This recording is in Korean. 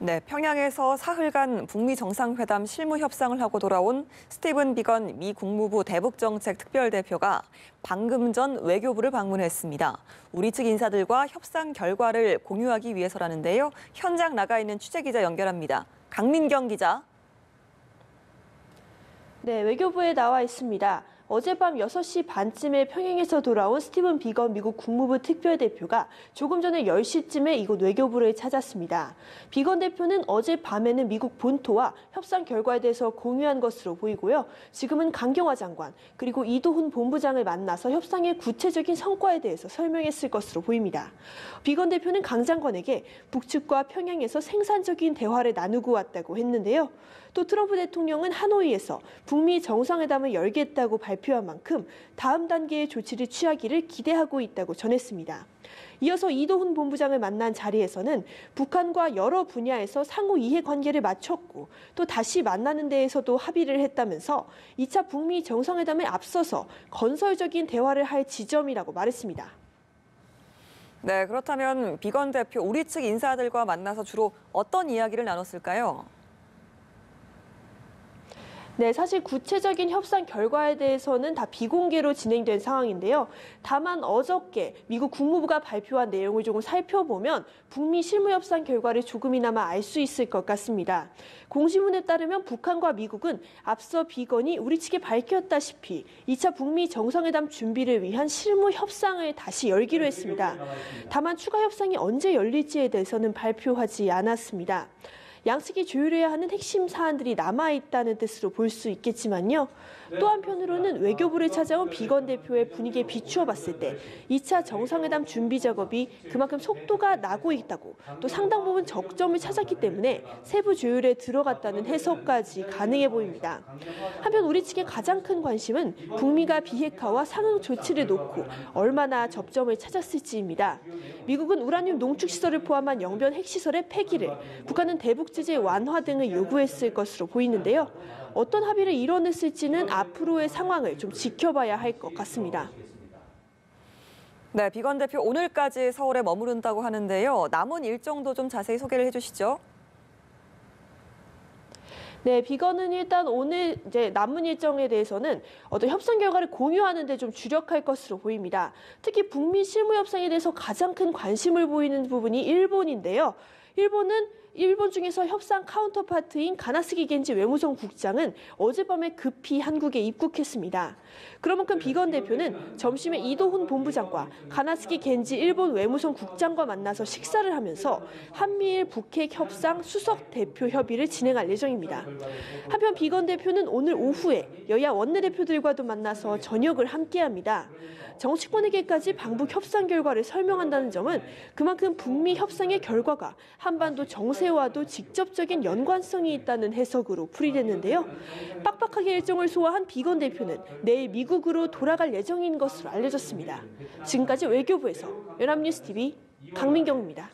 네, 평양에서 사흘간 북미 정상회담 실무 협상을 하고 돌아온 스티븐 비건 미 국무부 대북정책 특별대표가 방금 전 외교부를 방문했습니다. 우리 측 인사들과 협상 결과를 공유하기 위해서라는데요. 현장 나가 있는 취재기자 연결합니다. 강민경 기자. 네, 외교부에 나와 있습니다. 어젯밤 6시 반쯤에 평양에서 돌아온 스티븐 비건 미국 국무부 특별대표가 조금 전에 10시쯤에 이곳 외교부를 찾았습니다. 비건 대표는 어젯밤에는 미국 본토와 협상 결과에 대해서 공유한 것으로 보이고요. 지금은 강경화 장관 그리고 이도훈 본부장을 만나서 협상의 구체적인 성과에 대해서 설명했을 것으로 보입니다. 비건 대표는 강 장관에게 북측과 평양에서 생산적인 대화를 나누고 왔다고 했는데요. 또 트럼프 대통령은 하노이에서 북미 정상회담을 열겠다고 발표한 만큼 다음 단계의 조치를 취하기를 기대하고 있다고 전했습니다. 이어서 이도훈 본부장을 만난 자리에서는 북한과 여러 분야에서 상호 이해관계를 맞췄고 또 다시 만나는 데에서도 합의를 했다면서 2차 북미 정상회담에 앞서서 건설적인 대화를 할 지점이라고 말했습니다. 네, 그렇다면 비건 대표 우리 측 인사들과 만나서 주로 어떤 이야기를 나눴을까요? 네, 사실 구체적인 협상 결과에 대해서는 다 비공개로 진행된 상황인데요. 다만 어저께 미국 국무부가 발표한 내용을 조금 살펴보면 북미 실무협상 결과를 조금이나마 알 수 있을 것 같습니다. 공시문에 따르면 북한과 미국은 앞서 비건이 우리 측에 밝혔다시피 2차 북미 정상회담 준비를 위한 실무협상을 다시 열기로 했습니다. 다만 추가 협상이 언제 열릴지에 대해서는 발표하지 않았습니다. 양측이 조율해야 하는 핵심 사안들이 남아있다는 뜻으로 볼 수 있겠지만요. 또 한편으로는 외교부를 찾아온 비건 대표의 분위기에 비추어 봤을 때 2차 정상회담 준비 작업이 그만큼 속도가 나고 있다고 또 상당 부분 적점을 찾았기 때문에 세부 조율에 들어갔다는 해석까지 가능해 보입니다. 한편 우리 측의 가장 큰 관심은 북미가 비핵화와 상응 조치를 놓고 얼마나 접점을 찾았을지입니다. 미국은 우라늄 농축시설을 포함한 영변 핵시설의 폐기를, 북한은 대북 제재 완화 등을 요구했을 것으로 보이는데요. 어떤 합의를 이뤄냈을지는 앞으로의 상황을 좀 지켜봐야 할 것 같습니다. 네, 비건 대표 오늘까지 서울에 머무른다고 하는데요. 남은 일정도 좀 자세히 소개를 해주시죠. 네, 비건은 일단 오늘 남은 일정에 대해서는 어떤 협상 결과를 공유하는 데 좀 주력할 것으로 보입니다. 특히 북미 실무 협상에 대해서 가장 큰 관심을 보이는 부분이 일본인데요. 일본 중에서 협상 카운터파트인 가나스기 겐지 외무성 국장은 어젯밤에 급히 한국에 입국했습니다. 그만큼 비건 대표는 점심에 이도훈 본부장과 가나스기 겐지 일본 외무성 국장과 만나서 식사를 하면서 한미일 북핵 협상 수석 대표 협의를 진행할 예정입니다. 한편 비건 대표는 오늘 오후에 여야 원내대표들과도 만나서 저녁을 함께합니다. 정치권에게까지 방북 협상 결과를 설명한다는 점은 그만큼 북미 협상의 결과가 한반도 정세와도 직접적인 연관성이 있다는 해석으로 풀이됐는데요. 빡빡하게 일정을 소화한 비건 대표는 내일 미국으로 돌아갈 예정인 것으로 알려졌습니다. 지금까지 외교부에서 연합뉴스TV 강민경입니다.